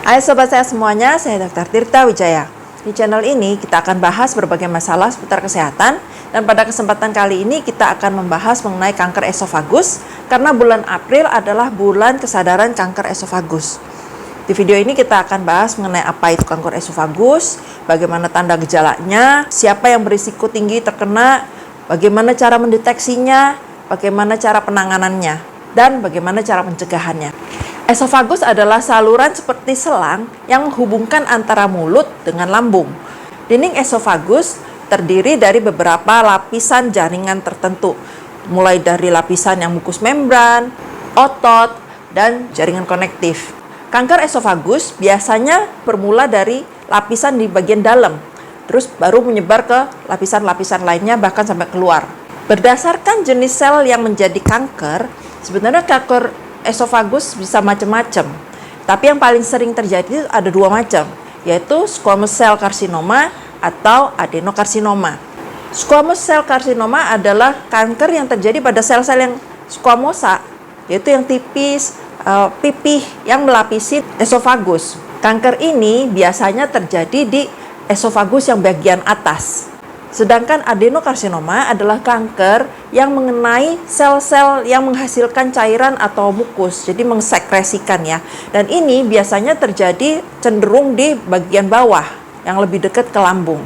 Hai sobat saya semuanya, saya Dr. Tirta Wijaya. Di channel ini kita akan bahas berbagai masalah seputar kesehatan, dan pada kesempatan kali ini kita akan membahas mengenai kanker esofagus karena bulan April adalah bulan kesadaran kanker esofagus. Di video ini kita akan bahas mengenai apa itu kanker esofagus, bagaimana tanda gejalanya, siapa yang berisiko tinggi terkena, bagaimana cara mendeteksinya, bagaimana cara penanganannya, dan bagaimana cara pencegahannya. Esofagus adalah saluran seperti selang yang menghubungkan antara mulut dengan lambung. Dinding esofagus terdiri dari beberapa lapisan jaringan tertentu, mulai dari lapisan yang mukus membran, otot, dan jaringan konektif. Kanker esofagus biasanya bermula dari lapisan di bagian dalam, terus baru menyebar ke lapisan-lapisan lainnya bahkan sampai keluar. Berdasarkan jenis sel yang menjadi kanker, sebenarnya kanker esofagus bisa macam-macam, tapi yang paling sering terjadi ada dua macam, yaitu squamous cell carcinoma atau adenokarsinoma. Squamous cell carcinoma adalah kanker yang terjadi pada sel-sel yang squamosa, yaitu yang tipis, pipih yang melapisi esofagus. Kanker ini biasanya terjadi di esofagus yang bagian atas. Sedangkan adenokarsinoma adalah kanker yang mengenai sel-sel yang menghasilkan cairan atau mukus, jadi mengsekresikan ya. Dan ini biasanya terjadi cenderung di bagian bawah yang lebih dekat ke lambung.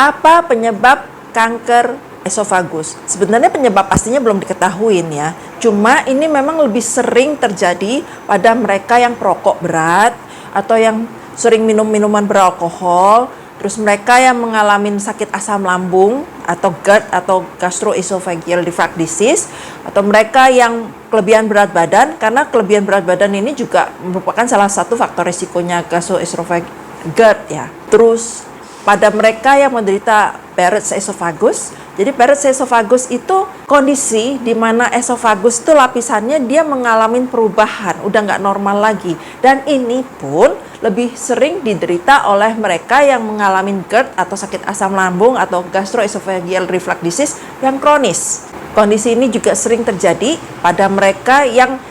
Apa penyebab kanker esofagus? Sebenarnya penyebab pastinya belum diketahui ya. Cuma ini memang lebih sering terjadi pada mereka yang perokok berat atau yang sering minum minuman beralkohol. Terus mereka yang mengalami sakit asam lambung atau GERD atau gastroesophageal reflux disease, atau mereka yang kelebihan berat badan, karena kelebihan berat badan ini juga merupakan salah satu faktor risikonya gastroesophageal GERD ya. Terus pada mereka yang menderita Barrett's esophagus. Jadi Barrett's esophagus itu kondisi di mana esofagus itu lapisannya dia mengalami perubahan, udah nggak normal lagi. Dan ini pun lebih sering diderita oleh mereka yang mengalami GERD atau sakit asam lambung atau gastroesophageal reflux disease yang kronis. Kondisi ini juga sering terjadi pada mereka yang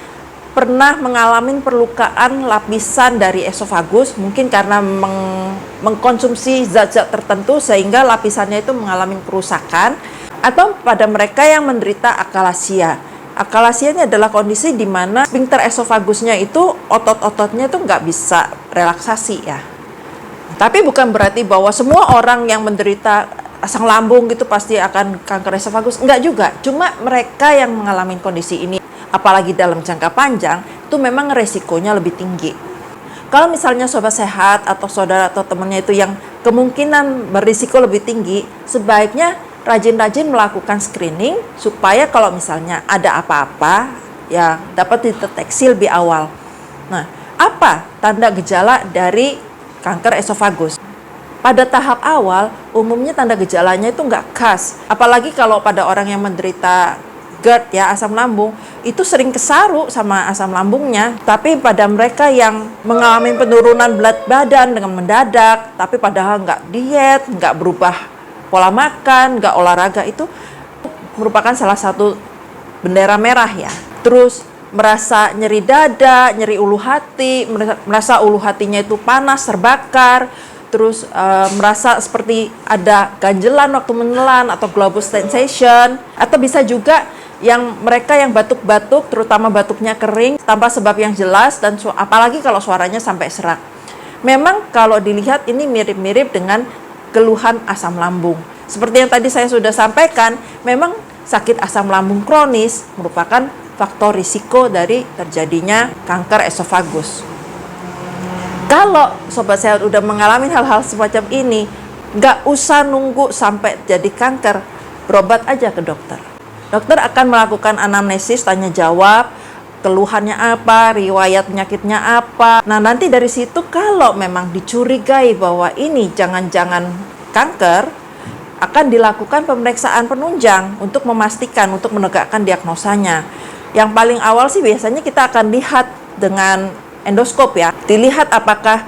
pernah mengalami perlukaan lapisan dari esofagus, mungkin karena mengkonsumsi zat-zat tertentu sehingga lapisannya itu mengalami kerusakan, atau pada mereka yang menderita akalasia. Akalasia ini adalah kondisi di mana sphincter esofagusnya itu otot-ototnya itu nggak bisa relaksasi ya. Tapi bukan berarti bahwa semua orang yang menderita asam lambung gitu pasti akan kanker esofagus, enggak juga. Cuma mereka yang mengalami kondisi ini, apalagi dalam jangka panjang, itu memang resikonya lebih tinggi. Kalau misalnya sobat sehat atau saudara atau temannya itu yang kemungkinan berisiko lebih tinggi, sebaiknya rajin-rajin melakukan screening supaya kalau misalnya ada apa-apa ya dapat dideteksi lebih awal. Nah, apa tanda gejala dari kanker esofagus? Pada tahap awal, umumnya tanda gejalanya itu nggak khas. Apalagi kalau pada orang yang menderita GERD ya, asam lambung, itu sering kesaru sama asam lambungnya. Tapi pada mereka yang mengalami penurunan berat badan dengan mendadak, tapi padahal nggak diet, nggak berubah pola makan, nggak olahraga, itu merupakan salah satu bendera merah ya. Terus merasa nyeri dada, nyeri ulu hati, merasa ulu hatinya itu panas, terbakar, terus merasa seperti ada ganjelan waktu menelan atau globus sensation, atau bisa juga yang mereka yang batuk-batuk, terutama batuknya kering tanpa sebab yang jelas, dan apalagi kalau suaranya sampai serak. Memang kalau dilihat ini mirip-mirip dengan keluhan asam lambung. Seperti yang tadi saya sudah sampaikan, memang sakit asam lambung kronis merupakan faktor risiko dari terjadinya kanker esofagus. Kalau sobat sehat udah mengalami hal-hal semacam ini, nggak usah nunggu sampai jadi kanker, berobat aja ke dokter. Dokter akan melakukan anamnesis, tanya jawab, keluhannya apa, riwayat penyakitnya apa. Nah, nanti dari situ kalau memang dicurigai bahwa ini jangan-jangan kanker, akan dilakukan pemeriksaan penunjang untuk memastikan, untuk menegakkan diagnosanya. Yang paling awal sih biasanya kita akan lihat dengan endoskop ya. Dilihat apakah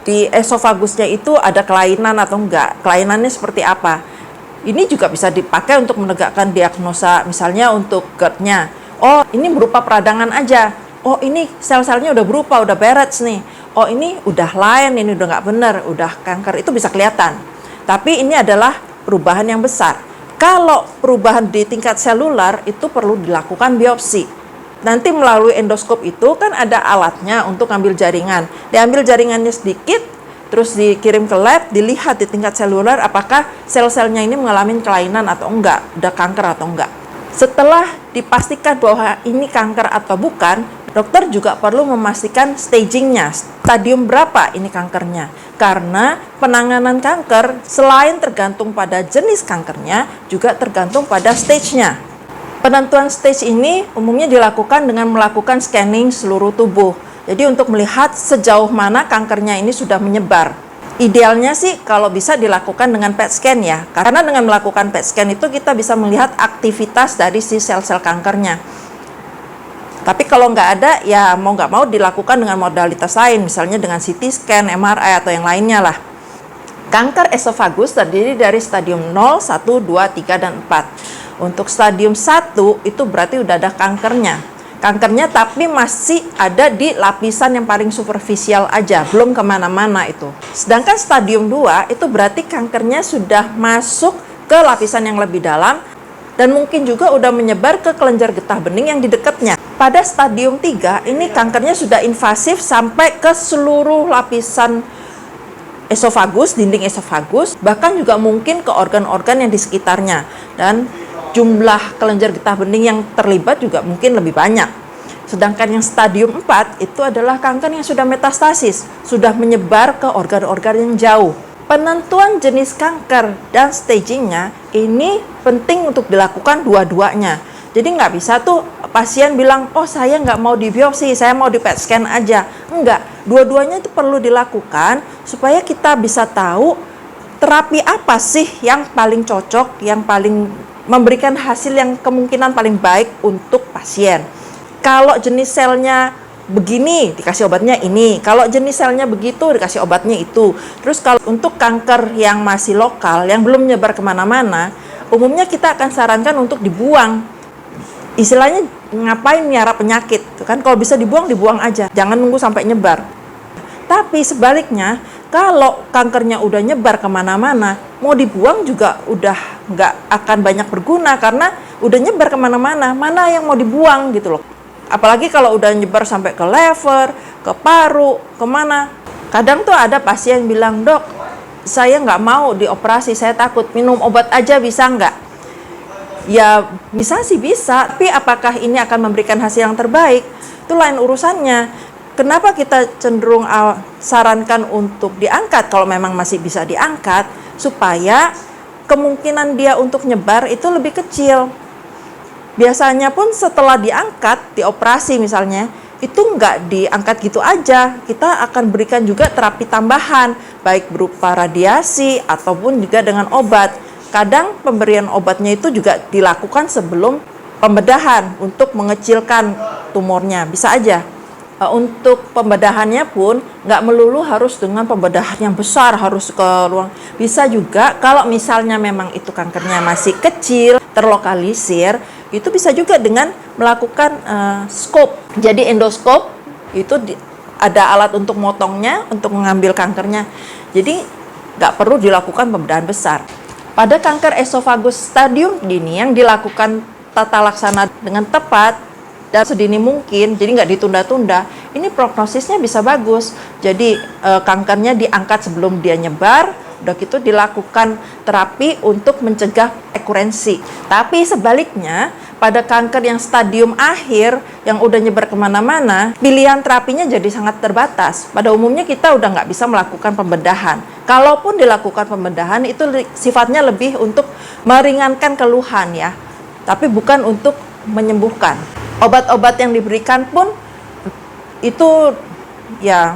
di esofagusnya itu ada kelainan atau enggak. Kelainannya seperti apa. Ini juga bisa dipakai untuk menegakkan diagnosa, misalnya untuk GERD-nya. Oh, ini berupa peradangan aja. Oh, ini sel-selnya udah berupa, udah Barrett's nih. oh ini udah lain, ini udah nggak benar, udah kanker, itu bisa kelihatan. Tapi ini adalah perubahan yang besar. Kalau perubahan di tingkat seluler itu perlu dilakukan biopsi. Nanti melalui endoskop itu kan ada alatnya untuk ambil jaringan. Diambil jaringannya sedikit, terus dikirim ke lab, dilihat di tingkat seluler apakah sel-selnya ini mengalami kelainan atau enggak, udah kanker atau enggak. Setelah dipastikan bahwa ini kanker atau bukan, dokter juga perlu memastikan stagingnya, stadium berapa ini kankernya. Karena penanganan kanker selain tergantung pada jenis kankernya, juga tergantung pada stage-nya. Penentuan stage ini umumnya dilakukan dengan melakukan scanning seluruh tubuh. Jadi untuk melihat sejauh mana kankernya ini sudah menyebar. Idealnya sih kalau bisa dilakukan dengan PET scan ya, karena dengan melakukan PET scan itu kita bisa melihat aktivitas dari si sel-sel kankernya. Tapi kalau nggak ada, ya mau nggak mau dilakukan dengan modalitas lain, misalnya dengan CT scan, MRI, atau yang lainnya lah. Kanker esofagus terdiri dari stadium 0, 1, 2, 3, dan 4. Untuk stadium 1 itu berarti udah ada kankernya. Kankernya tapi masih ada di lapisan yang paling superficial aja, belum kemana-mana itu. Sedangkan stadium 2 itu berarti kankernya sudah masuk ke lapisan yang lebih dalam dan mungkin juga udah menyebar ke kelenjar getah bening yang di dekatnya. Pada stadium 3 ini kankernya sudah invasif sampai ke seluruh lapisan esofagus, dinding esofagus, bahkan juga mungkin ke organ-organ yang di sekitarnya. Dan jumlah kelenjar getah bening yang terlibat juga mungkin lebih banyak. Sedangkan yang stadium 4 itu adalah kanker yang sudah metastasis, sudah menyebar ke organ-organ yang jauh. Penentuan jenis kanker dan stagingnya ini penting untuk dilakukan dua-duanya. Jadi nggak bisa tuh pasien bilang, oh saya nggak mau di biopsi, saya mau di PET scan aja. Enggak, dua-duanya itu perlu dilakukan supaya kita bisa tahu terapi apa sih yang paling cocok, yang paling memberikan hasil yang kemungkinan paling baik untuk pasien. Kalau jenis selnya begini, dikasih obatnya ini. Kalau jenis selnya begitu, dikasih obatnya itu. Terus kalau untuk kanker yang masih lokal, yang belum menyebar kemana-mana, umumnya kita akan sarankan untuk dibuang. Istilahnya ngapain miara penyakit, kan? Kalau bisa dibuang, dibuang aja. Jangan nunggu sampai nyebar. Tapi sebaliknya, kalau kankernya udah nyebar kemana-mana, mau dibuang juga udah nggak akan banyak berguna karena udah nyebar kemana-mana. Mana yang mau dibuang gitu loh. Apalagi kalau udah nyebar sampai ke lever, ke paru, kemana. Kadang tuh ada pasien yang bilang, dok, saya nggak mau dioperasi, saya takut, minum obat aja bisa nggak? Ya bisa sih bisa, tapi apakah ini akan memberikan hasil yang terbaik? Itu lain urusannya. Kenapa kita cenderung sarankan untuk diangkat kalau memang masih bisa diangkat, supaya kemungkinan dia untuk nyebar itu lebih kecil. Biasanya pun setelah diangkat, dioperasi misalnya, itu nggak diangkat gitu aja. Kita akan berikan juga terapi tambahan, baik berupa radiasi ataupun juga dengan obat. Kadang pemberian obatnya itu juga dilakukan sebelum pembedahan untuk mengecilkan tumornya, bisa aja. Untuk pembedahannya pun nggak melulu harus dengan pembedahan yang besar, harus ke ruang. Bisa juga kalau misalnya memang itu kankernya masih kecil, terlokalisir, itu bisa juga dengan melakukan scope. Jadi endoskop itu ada alat untuk motongnya, untuk mengambil kankernya. Jadi nggak perlu dilakukan pembedahan besar. Pada kanker esofagus stadium dini yang dilakukan tata laksana dengan tepat dan sedini mungkin, jadi nggak ditunda-tunda, ini prognosisnya bisa bagus. Jadi kankernya diangkat sebelum dia nyebar, udah gitu dilakukan terapi untuk mencegah rekurensi. Tapi sebaliknya, pada kanker yang stadium akhir, yang udah nyebar kemana-mana, pilihan terapinya jadi sangat terbatas. Pada umumnya kita udah nggak bisa melakukan pembedahan. Kalaupun dilakukan pembedahan, itu sifatnya lebih untuk meringankan keluhan ya, tapi bukan untuk menyembuhkan. Obat-obat yang diberikan pun itu ya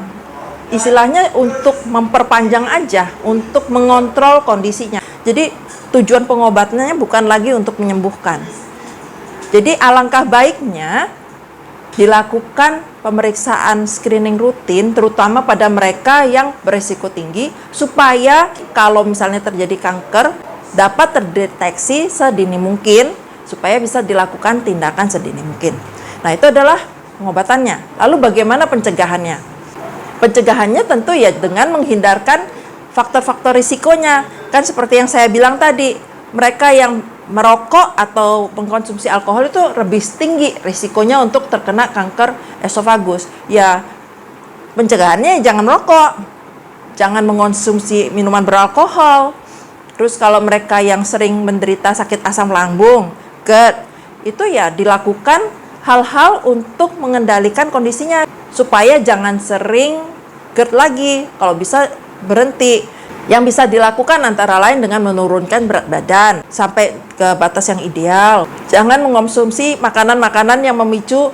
istilahnya untuk memperpanjang aja, untuk mengontrol kondisinya. Jadi tujuan pengobatannya bukan lagi untuk menyembuhkan. Jadi alangkah baiknya dilakukan pemeriksaan screening rutin, terutama pada mereka yang berisiko tinggi, supaya kalau misalnya terjadi kanker dapat terdeteksi sedini mungkin, supaya bisa dilakukan tindakan sedini mungkin. Nah, itu adalah pengobatannya. Lalu bagaimana pencegahannya? Pencegahannya tentu ya dengan menghindarkan faktor-faktor risikonya. Kan seperti yang saya bilang tadi, mereka yang merokok atau mengkonsumsi alkohol itu lebih tinggi risikonya untuk terkena kanker esofagus. Ya, pencegahannya jangan merokok, jangan mengkonsumsi minuman beralkohol. Terus kalau mereka yang sering menderita sakit asam lambung, GERD, itu ya dilakukan hal-hal untuk mengendalikan kondisinya supaya jangan sering GERD lagi, kalau bisa berhenti. Yang bisa dilakukan antara lain dengan menurunkan berat badan sampai ke batas yang ideal. Jangan mengonsumsi makanan-makanan yang memicu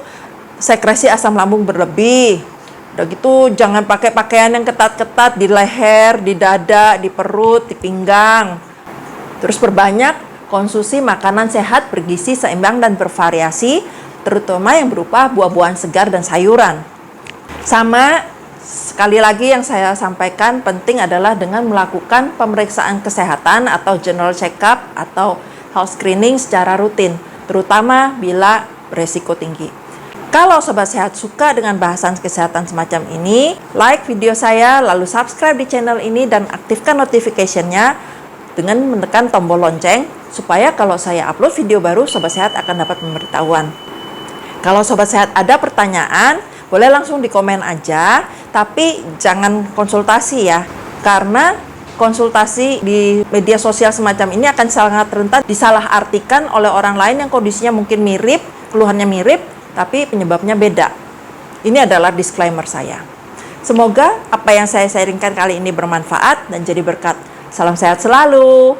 sekresi asam lambung berlebih. Udah gitu jangan pakai pakaian yang ketat-ketat di leher, di dada, di perut, di pinggang. Terus perbanyak konsumsi makanan sehat, bergizi, seimbang, dan bervariasi, terutama yang berupa buah-buahan segar dan sayuran. Sama, sekali lagi yang saya sampaikan penting adalah dengan melakukan pemeriksaan kesehatan atau general check-up atau health screening secara rutin, terutama bila beresiko tinggi. Kalau Sobat Sehat suka dengan bahasan kesehatan semacam ini, like video saya, lalu subscribe di channel ini dan aktifkan notification-nya dengan menekan tombol lonceng, supaya kalau saya upload video baru, Sobat Sehat akan dapat pemberitahuan. Kalau Sobat Sehat ada pertanyaan, boleh langsung di komen aja, tapi jangan konsultasi ya, karena konsultasi di media sosial semacam ini akan sangat rentan disalahartikan oleh orang lain yang kondisinya mungkin mirip, keluhannya mirip, tapi penyebabnya beda. Ini adalah disclaimer saya. Semoga apa yang saya sharingkan kali ini bermanfaat dan jadi berkat. Salam sehat selalu.